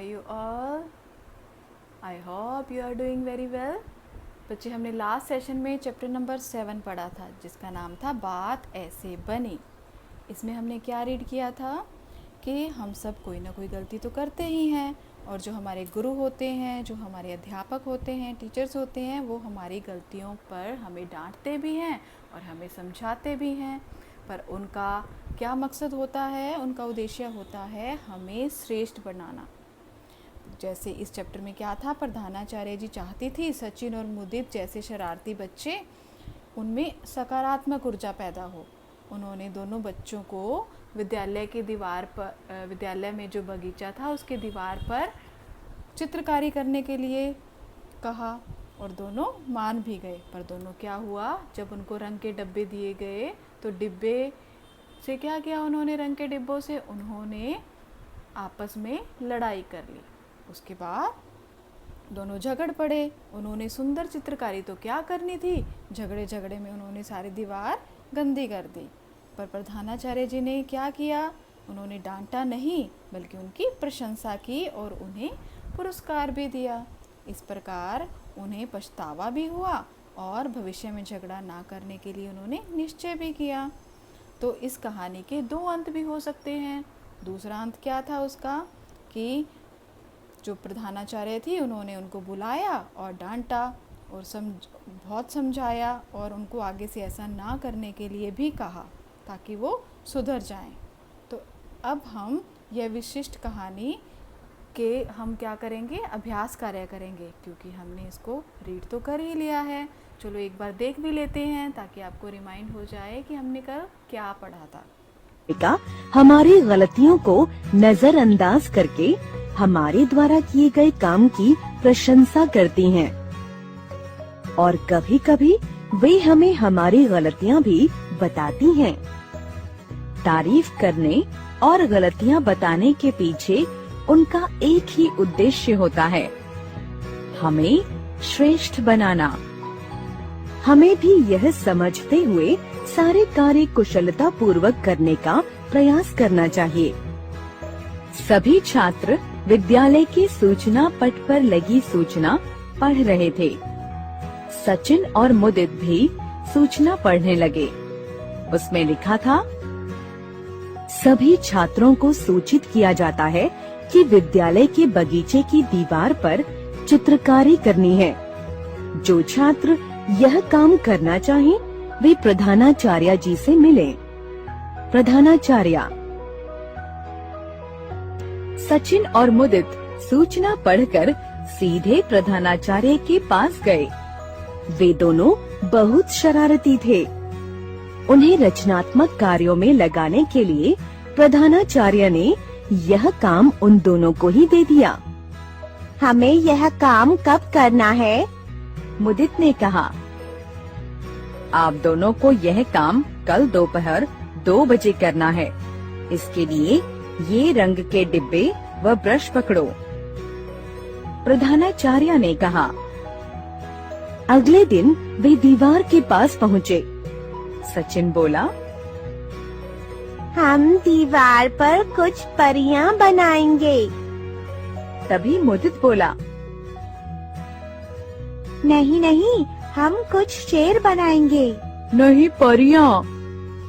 you all? I hope you are doing very well. बच्चे, हमने last session में chapter number 7 पढ़ा था जिसका नाम था बात ऐसे बनी। इसमें हमने क्या रीड किया था कि हम सब कोई ना कोई गलती तो करते ही हैं और जो हमारे गुरु होते हैं, जो हमारे अध्यापक होते हैं, टीचर्स होते हैं, वो हमारी गलतियों पर हमें डांटते भी हैं और हमें समझाते भी हैं। पर उनका क्या मकसद होता है? उनका उद्देश्य होता है हमें श्रेष्ठ बनाना। जैसे इस चैप्टर में क्या था, प्रधानाचार्य जी चाहती थी सचिन और मुदित जैसे शरारती बच्चे, उनमें सकारात्मक ऊर्जा पैदा हो। उन्होंने दोनों बच्चों को विद्यालय की दीवार पर, विद्यालय में जो बगीचा था उसके दीवार पर चित्रकारी करने के लिए कहा और दोनों मान भी गए। पर दोनों क्या हुआ, जब उनको रंग के डब्बे दिए गए तो डिब्बे से क्या किया उन्होंने, रंग के डिब्बों से उन्होंने आपस में लड़ाई कर ली। उसके बाद दोनों झगड़ पड़े। उन्होंने सुंदर चित्रकारी तो क्या करनी थी, झगड़े झगड़े में उन्होंने सारी दीवार गंदी कर दी। पर प्रधानाचार्य जी ने क्या किया, उन्होंने डांटा नहीं बल्कि उनकी प्रशंसा की और उन्हें पुरस्कार भी दिया। इस प्रकार उन्हें पछतावा भी हुआ और भविष्य में झगड़ा ना करने के लिए उन्होंने निश्चय भी किया। तो इस कहानी के दो अंत भी हो सकते हैं। दूसरा अंत क्या था उसका कि जो प्रधानाचार्य थी उन्होंने उनको बुलाया और डांटा और बहुत समझाया और उनको आगे से ऐसा ना करने के लिए भी कहा ताकि वो सुधर जाएं। तो अब हम यह विशिष्ट कहानी के हम क्या करेंगे, अभ्यास कार्य करेंगे, क्योंकि हमने इसको रीड तो कर ही लिया है। चलो एक बार देख भी लेते हैं ताकि आपको रिमाइंड हो जाए कि हमने कल क्या पढ़ा था। हमारी गलतियों को नजरअंदाज करके हमारे द्वारा किए गए काम की प्रशंसा करती हैं और कभी कभी वे हमें हमारी गलतियां भी बताती हैं। तारीफ करने और गलतियां बताने के पीछे उनका एक ही उद्देश्य होता है, हमें श्रेष्ठ बनाना। हमें भी यह समझते हुए सारे कार्य कुशलता पूर्वक करने का प्रयास करना चाहिए। सभी छात्र विद्यालय के सूचना पट पर लगी सूचना पढ़ रहे थे। सचिन और मुदित भी सूचना पढ़ने लगे। उसमें लिखा था, सभी छात्रों को सूचित किया जाता है कि विद्यालय के बगीचे की दीवार पर चित्रकारी करनी है। जो छात्र यह काम करना चाहें, वे प्रधानाचार्य जी से मिलें। प्रधानाचार्य। सचिन और मुदित सूचना पढ़कर सीधे प्रधानाचार्य के पास गए। वे दोनों बहुत शरारती थे। उन्हें रचनात्मक कार्यों में लगाने के लिए प्रधानाचार्य ने यह काम उन दोनों को ही दे दिया। हमें यह काम कब करना है? मुदित ने कहा। आप दोनों को यह काम कल दोपहर 2 बजे करना है। इसके लिए ये रंग के डिब्बे व ब्रश पकड़ो। प्रधानाचार्य ने कहा। अगले दिन वे दीवार के पास पहुँचे। सचिन बोला, हम दीवार पर कुछ परियां बनाएंगे। तभी मुदित बोला, नहीं नहीं, हम कुछ शेर बनाएंगे। नहीं, परियां।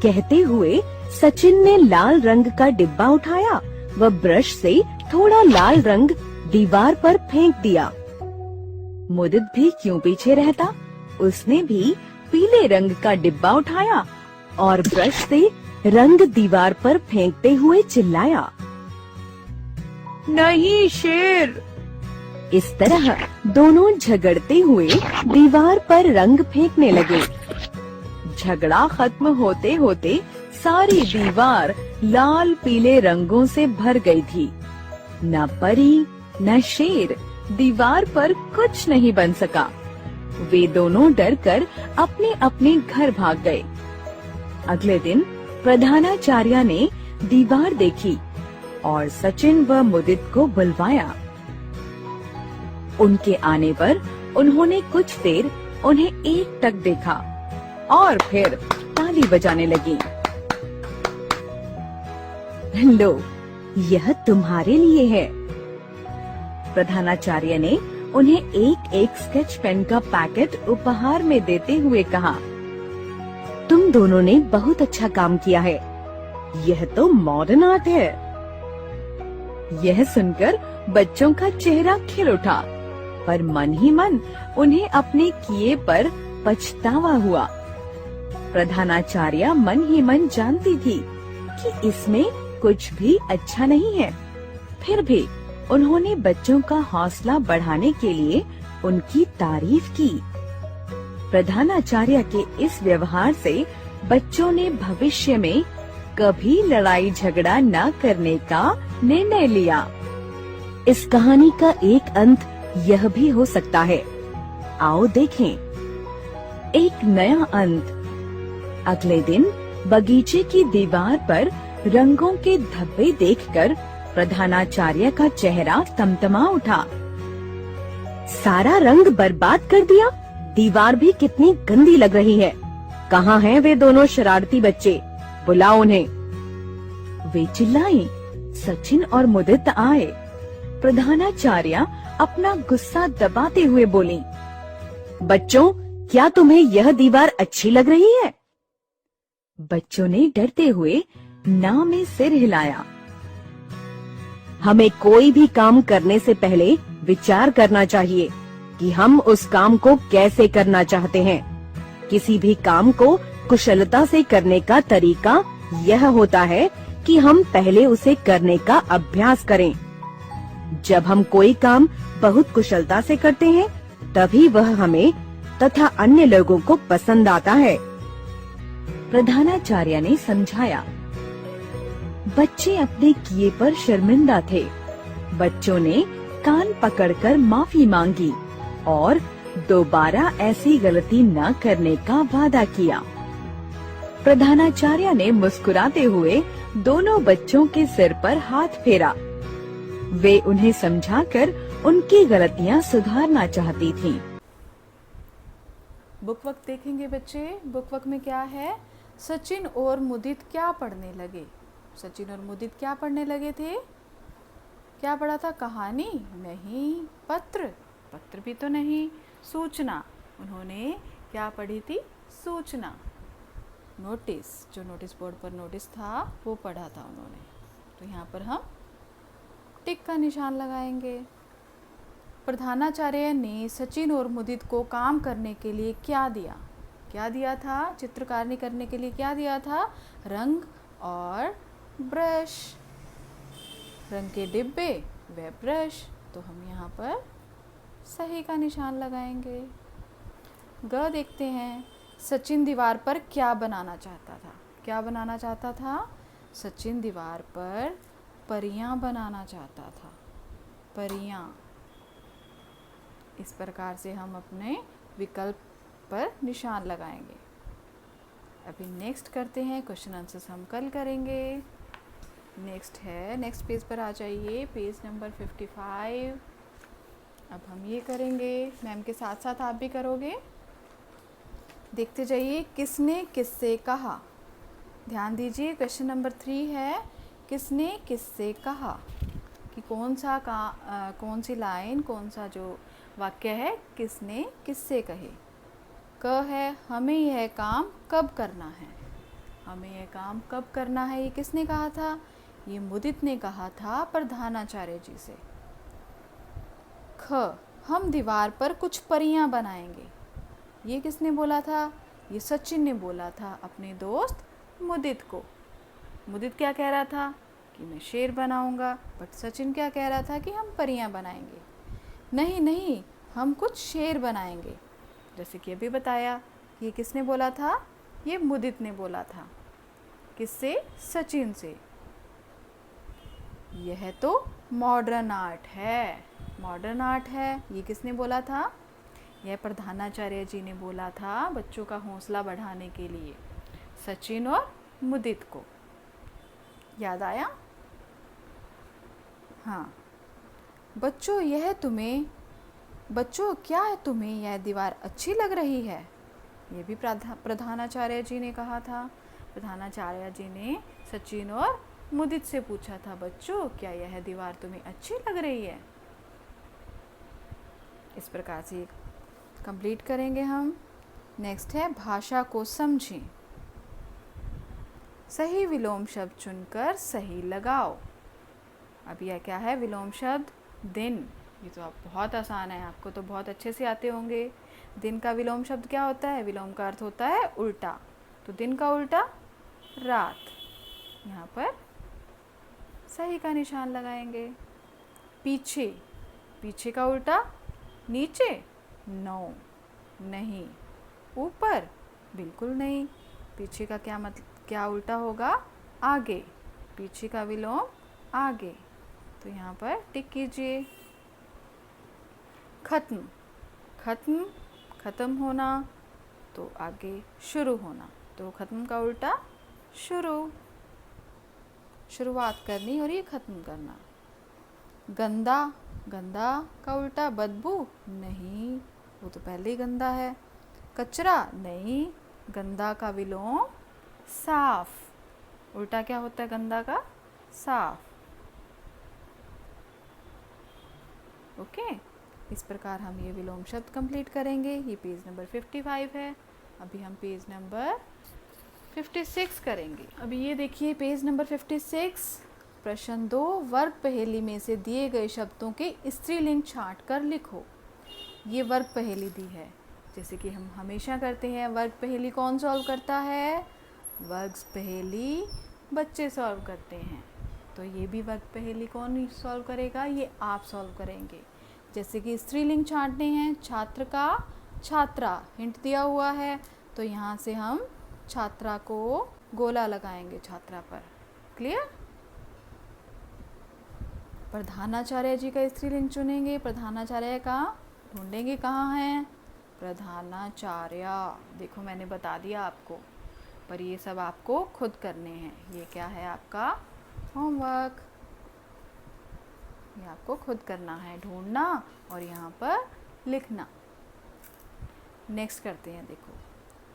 कहते हुए सचिन ने लाल रंग का डिब्बा उठाया व ब्रश से थोड़ा लाल रंग दीवार पर फेंक दिया। मुदित भी क्यों पीछे रहता, उसने भी पीले रंग का डिब्बा उठाया और ब्रश से रंग दीवार पर फेंकते हुए चिल्लाया, नहीं, शेर। इस तरह दोनों झगड़ते हुए दीवार पर रंग फेंकने लगे। झगड़ा खत्म होते होते सारी दीवार लाल पीले रंगों से भर गई थी। न परी न शेर दीवार पर कुछ नहीं बन सका। वे दोनों डरकर अपने अपने घर भाग गए। अगले दिन प्रधानाचार्य ने दीवार देखी और सचिन व मुदित को बुलवाया। उनके आने पर उन्होंने कुछ देर उन्हें एकटक देखा और फिर ताली बजाने लगी। लो, यह तुम्हारे लिए है। प्रधानाचार्य ने उन्हें एक एक स्केच पेन का पैकेट उपहार में देते हुए कहा, तुम दोनों ने बहुत अच्छा काम किया है। यह तो मॉडर्न आर्ट है। यह सुनकर बच्चों का चेहरा खिल उठा, पर मन ही मन उन्हें अपने किए पर पछतावा हुआ। प्रधानाचार्य मन ही मन जानती थी कि इसमें कुछ भी अच्छा नहीं है। फिर भी उन्होंने बच्चों का हौसला बढ़ाने के लिए उनकी तारीफ की। प्रधानाचार्य के इस व्यवहार से बच्चों ने भविष्य में कभी लड़ाई झगड़ा न करने का निर्णय लिया। इस कहानी का एक अंत यह भी हो सकता है। आओ देखें। एक नया अंत। अगले दिन बगीचे की दीवार पर रंगों के धब्बे देखकर प्रधानाचार्य का चेहरा तमतमा उठा। सारा रंग बर्बाद कर दिया। दीवार भी कितनी गंदी लग रही है। कहाँ हैं वे दोनों शरारती बच्चे? बुलाओ उन्हें। वे चिल्लाई। सचिन और मुदित आए। प्रधानाचार्य अपना गुस्सा दबाते हुए बोली, बच्चों, क्या तुम्हें यह दीवार अच्छी लग रही है? बच्चों ने डरते हुए ना में सिर हिलाया। हमें कोई भी काम करने से पहले विचार करना चाहिए कि हम उस काम को कैसे करना चाहते हैं। किसी भी काम को कुशलता से करने का तरीका यह होता है कि हम पहले उसे करने का अभ्यास करें। जब हम कोई काम बहुत कुशलता से करते हैं, तभी वह हमें तथा अन्य लोगों को पसंद आता है। प्रधानाचार्य ने समझाया। बच्चे अपने किए पर शर्मिंदा थे। बच्चों ने कान पकड़कर माफी मांगी और दोबारा ऐसी गलती न करने का वादा किया। प्रधानाचार्य ने मुस्कुराते हुए दोनों बच्चों के सिर पर हाथ फेरा। वे उन्हें समझाकर उनकी गलतियां सुधारना चाहती थीं। बुक वक्त देखेंगे बच्चे। बुक वक्त में क्या है? सचिन और मुदित क्या पढ़ने लगे? सचिन और मुदित क्या पढ़ने लगे थे? क्या पढ़ा था? कहानी नहीं, पत्र। पत्र भी तो नहीं, सूचना। उन्होंने क्या पढ़ी थी? सूचना। नोटिस, जो नोटिस बोर्ड पर नोटिस था वो पढ़ा था उन्होंने। तो यहाँ पर हम टिक का निशान लगाएंगे। प्रधानाचार्य ने सचिन और मुदित को काम करने के लिए क्या दिया? क्या दिया था? चित्रकारी करने के लिए क्या दिया था? रंग और ब्रश। रंग के डिब्बे व ब्रश। तो हम यहाँ पर सही का निशान लगाएंगे। ग देखते हैं। सचिन दीवार पर क्या बनाना चाहता था? क्या बनाना चाहता था? सचिन दीवार पर परियां बनाना चाहता था। परियां। इस प्रकार से हम अपने विकल्प पर निशान लगाएंगे। अभी नेक्स्ट करते हैं। क्वेश्चन आंसर्स हम कल करेंगे। नेक्स्ट है, नेक्स्ट पेज पर आ जाइए, पेज नंबर 55। अब हम ये करेंगे, मैम के साथ साथ आप भी करोगे। देखते जाइए। किसने किससे कहा? ध्यान दीजिए। क्वेश्चन नंबर 3 है, किसने किससे कहा? कि कौन सी लाइन, कौन सा जो वाक्य है किसने किससे कहे। क है, हमें यह काम कब करना है? हमें यह काम कब करना है, ये किसने कहा था? ये मुदित ने कहा था प्रधानाचार्य जी से। ख, हम दीवार पर कुछ परियां बनाएंगे। ये किसने बोला था? ये सचिन ने बोला था अपने दोस्त मुदित को। मुदित क्या कह रहा था? कि मैं शेर बनाऊंगा। बट सचिन क्या कह रहा था? कि हम परियां बनाएंगे। नहीं नहीं, हम कुछ शेर बनाएंगे। जैसे कि अभी बताया, ये किसने बोला था? ये मुदित ने बोला था। किससे? सचिन से। यह तो मॉडर्न आर्ट है। मॉडर्न आर्ट है। ये किसने बोला था? यह प्रधानाचार्य जी ने बोला था बच्चों का हौसला बढ़ाने के लिए, सचिन और मुदित को। याद आया? हाँ। बच्चों क्या है, तुम्हें यह दीवार अच्छी लग रही है? ये भी प्रधानाचार्य जी ने कहा था। प्रधानाचार्य जी ने सचिन और मुदित से पूछा था, बच्चों क्या यह दीवार तुम्हें अच्छी लग रही है? इस प्रकार से कंप्लीट करेंगे हम। नेक्स्ट है भाषा को समझें। सही विलोम शब्द चुनकर सही लगाओ। अब यह क्या है? विलोम शब्द दिन। ये तो आप बहुत आसान है, आपको तो बहुत अच्छे से आते होंगे। दिन का विलोम शब्द क्या होता है? विलोम का अर्थ होता है उल्टा, तो दिन का उल्टा रात। यहाँ पर सही का निशान लगाएंगे। पीछे, पीछे का उल्टा नीचे, नो नहीं। ऊपर, बिल्कुल नहीं। पीछे का क्या उल्टा होगा? आगे। पीछे का विलोम आगे, तो यहाँ पर टिक कीजिए। खत्म, खत्म, खत्म होना, तो आगे शुरू होना, तो खत्म का उल्टा शुरू। शुरुआत करनी और ये खत्म करना। गंदा, गंदा का उल्टा बदबू, नहीं, वो तो पहले ही गंदा है। कचरा, नहीं, गंदा का विलोम साफ। उल्टा क्या होता है गंदा का? साफ। ओके, इस प्रकार हम ये विलोम शब्द कंप्लीट करेंगे। ये पेज नंबर 55 है। अभी हम पेज नंबर 56 करेंगे। अभी ये देखिए पेज नंबर 56, प्रश्न 2, वर्ग पहेली में से दिए गए शब्दों के स्त्रीलिंग छांट कर लिखो। ये वर्ग पहेली दी है, जैसे कि हम हमेशा करते हैं। वर्ग पहेली कौन सॉल्व करता है? वर्ग पहेली बच्चे सॉल्व करते हैं। तो ये भी वर्ग पहेली कौन सॉल्व करेगा? ये आप सॉल्व करेंगे। जैसे कि स्त्रीलिंग छांटने हैं, छात्र का छात्रा हिंट दिया हुआ है, तो यहाँ से हम छात्रा को गोला लगाएंगे छात्रा पर। क्लियर? प्रधानाचार्य जी का स्त्रीलिंग चुनेंगे। प्रधानाचार्य का ढूंढेंगे कहाँ है? प्रधानाचार्य। देखो मैंने बता दिया आपको, पर ये सब आपको खुद करने हैं। ये क्या है? आपका होमवर्क। ये आपको खुद करना है, ढूंढना और यहाँ पर लिखना। नेक्स्ट करते हैं। देखो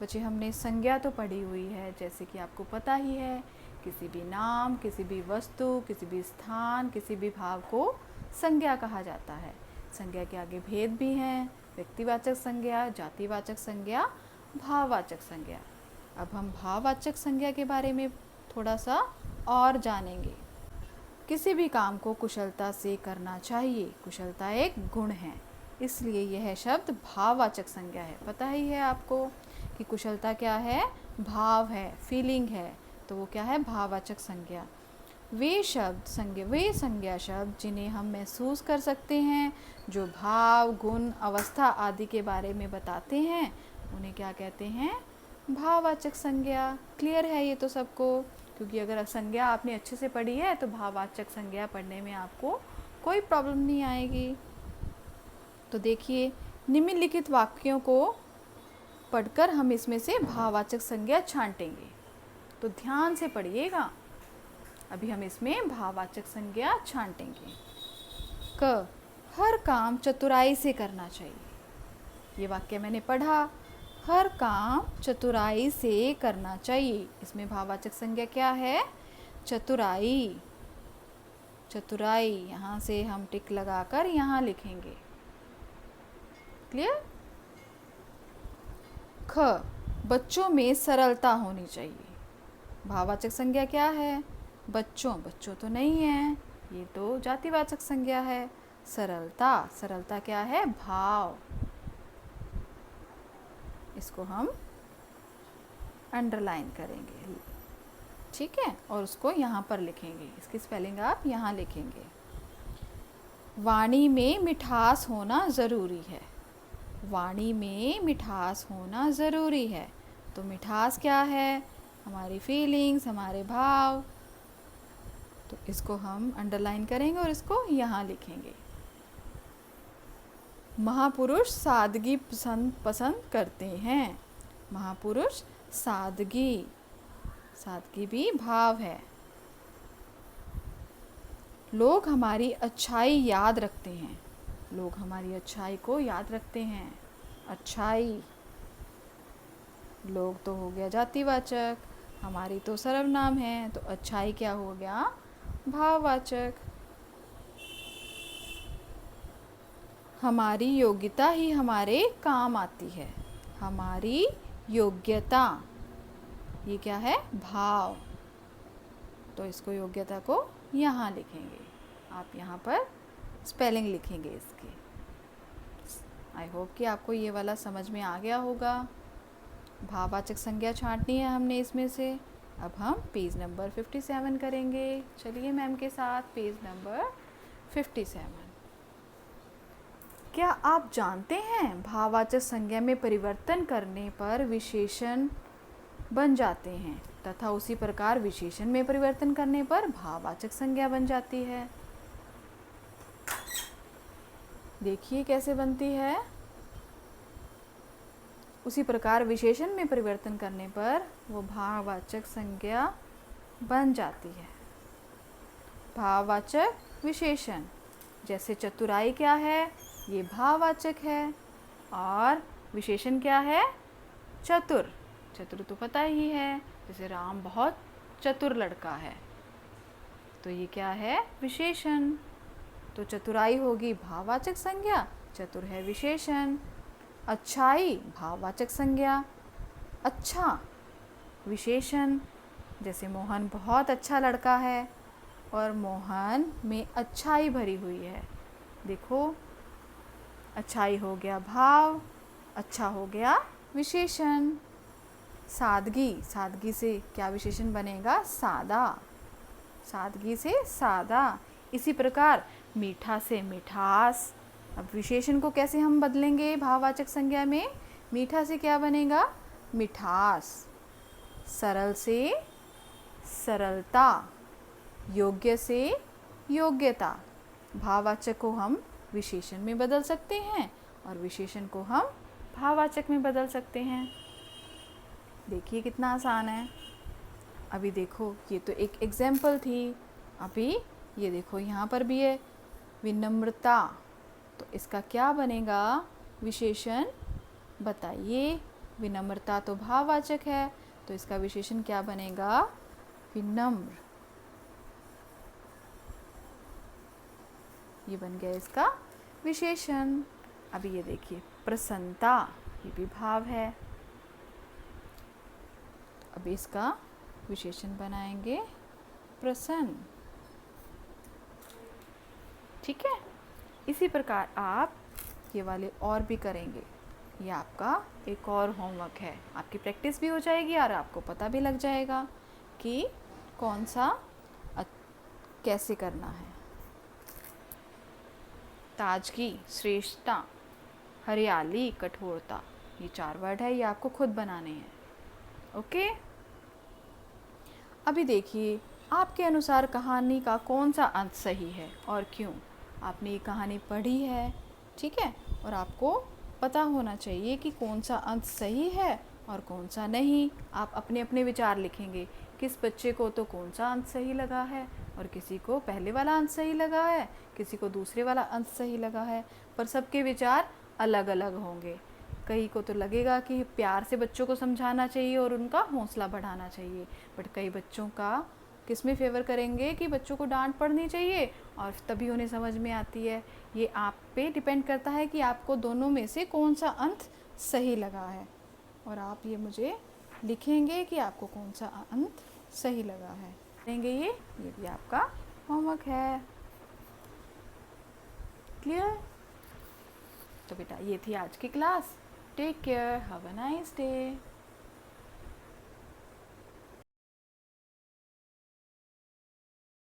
बच्चे, हमने संज्ञा तो पढ़ी हुई है, जैसे कि आपको पता ही है, किसी भी नाम, किसी भी वस्तु, किसी भी स्थान, किसी भी भाव को संज्ञा कहा जाता है। संज्ञा के आगे भेद भी हैं, व्यक्तिवाचक संज्ञा, जातिवाचक संज्ञा, भाववाचक संज्ञा। अब हम भाववाचक संज्ञा के बारे में थोड़ा सा और जानेंगे। किसी भी काम को कुशलता से करना चाहिए। कुशलता एक गुण है, इसलिए यह शब्द भाववाचक संज्ञा है। पता ही है आपको कि कुशलता क्या है? भाव है, फीलिंग है, तो वो क्या है? भाववाचक संज्ञा। वे संज्ञा शब्द जिन्हें हम महसूस कर सकते हैं, जो भाव, गुण, अवस्था आदि के बारे में बताते हैं, उन्हें क्या कहते हैं? भाववाचक संज्ञा। क्लियर है ये तो सबको? क्योंकि अगर संज्ञा आपने अच्छे से पढ़ी है तो भाववाचक संज्ञा पढ़ने में आपको कोई प्रॉब्लम नहीं आएगी। तो देखिए, निम्नलिखित वाक्यों को पढ़कर हम इसमें से भाववाचक संज्ञा छांटेंगे, तो ध्यान से पढ़िएगा। अभी हम इसमें भाववाचक संज्ञा छांटेंगे। क, हर काम चतुराई से करना चाहिए। ये वाक्य मैंने पढ़ा, हर काम चतुराई से करना चाहिए। इसमें भाववाचक संज्ञा क्या है? चतुराई। चतुराई, यहाँ से हम टिक लगाकर यहाँ लिखेंगे। क्लियर? ख, बच्चों में सरलता होनी चाहिए। भाववाचक संज्ञा क्या है? बच्चों। बच्चों तो नहीं है, ये तो जातिवाचक संज्ञा है। सरलता, सरलता क्या है? भाव। इसको हम अंडरलाइन करेंगे, ठीक है, और उसको यहाँ पर लिखेंगे। इसकी स्पेलिंग आप यहाँ लिखेंगे। वाणी में मिठास होना ज़रूरी है। वाणी में मिठास होना ज़रूरी है। तो मिठास क्या है? हमारी फीलिंग्स, हमारे भाव। तो इसको हम अंडरलाइन करेंगे और इसको यहाँ लिखेंगे। महापुरुष सादगी पसंद करते हैं। महापुरुष सादगी, सादगी भी भाव है। लोग हमारी अच्छाई याद रखते हैं। लोग हमारी अच्छाई को याद रखते हैं। अच्छाई, लोग तो हो गया जातिवाचक, हमारी तो सर्वनाम है, तो अच्छाई क्या हो गया? भाववाचक। हमारी योग्यता ही हमारे काम आती है। हमारी योग्यता, ये क्या है? भाव। तो इसको योग्यता को यहाँ लिखेंगे। आप यहाँ पर स्पेलिंग लिखेंगे इसकी। आई होप कि आपको ये वाला समझ में आ गया होगा। भाववाचक संज्ञा छांटनी है हमने इसमें से। अब हम पेज नंबर 57 करेंगे। चलिए मैम के साथ पेज नंबर 57। क्या आप जानते हैं भाववाचक संज्ञा में परिवर्तन करने पर विशेषण बन जाते हैं तथा उसी प्रकार विशेषण में परिवर्तन करने पर भाववाचक संज्ञा बन जाती है। देखिए कैसे बनती है। उसी प्रकार विशेषण में परिवर्तन करने पर वो भाववाचक संज्ञा बन जाती है। भाववाचक विशेषण, जैसे चतुराई क्या है? ये भाववाचक है। और विशेषण क्या है? चतुर। चतुर तो पता ही है, जैसे राम बहुत चतुर लड़का है, तो ये क्या है? विशेषण। तो चतुराई होगी भाववाचक संज्ञा, चतुर है विशेषण। अच्छाई भाववाचक संज्ञा, अच्छा विशेषण। जैसे मोहन बहुत अच्छा लड़का है और मोहन में अच्छाई भरी हुई है। देखो, अच्छाई हो गया भाव, अच्छा हो गया विशेषण। सादगी, सादगी से क्या विशेषण बनेगा? सादा। सादगी से सादा। इसी प्रकार मीठा से मिठास। अब विशेषण को कैसे हम बदलेंगे भाववाचक संज्ञा में? मीठा से क्या बनेगा? मिठास। सरल से सरलता। योग्य से योग्यता। भाववाचक को हम विशेषण में बदल सकते हैं और विशेषण को हम भाववाचक में बदल सकते हैं। देखिए कितना आसान है। अभी देखो, ये तो एक एग्जाम्पल थी। अभी ये देखो यहाँ पर भी है विनम्रता, तो इसका क्या बनेगा? विशेषण बताइए। विनम्रता तो भाववाचक है, तो इसका विशेषण क्या बनेगा? विनम्र। ये बन गया इसका विशेषण। अभी ये देखिए प्रसन्नता, ये भी भाव है। अब इसका विशेषण बनाएंगे प्रसन्न। ठीक है। इसी प्रकार आप ये वाले और भी करेंगे। ये आपका एक और होमवर्क है। आपकी प्रैक्टिस भी हो जाएगी और आपको पता भी लग जाएगा कि कौन सा कैसे करना है। ताजगी, श्रेष्ठता, हरियाली, कठोरता, ये 4 वर्ड है, ये आपको खुद बनाने हैं। ओके। अभी देखिए, आपके अनुसार कहानी का कौन सा अंत सही है और क्यों? आपने ये कहानी पढ़ी है, ठीक है, और आपको पता होना चाहिए कि कौन सा अंत सही है और कौन सा नहीं। आप अपने अपने विचार लिखेंगे। किस बच्चे को तो कौन सा अंत सही लगा है और किसी को पहले वाला अंत सही लगा है, किसी को दूसरे वाला अंत सही लगा है, पर सबके विचार अलग अलग होंगे। कई को तो लगेगा कि प्यार से बच्चों को समझाना चाहिए और उनका हौसला बढ़ाना चाहिए, बट कई बच्चों का किस में फेवर करेंगे कि बच्चों को डांट पड़नी चाहिए और तभी उन्हें समझ में आती है। ये आप पे डिपेंड करता है कि आपको दोनों में से कौन सा अंत सही लगा है, और आप ये मुझे लिखेंगे कि आपको कौन सा अंत सही लगा है। करेंगे ये भी आपका होमवर्क है। क्लियर? तो बेटा ये थी आज की class. Take care, have a nice day.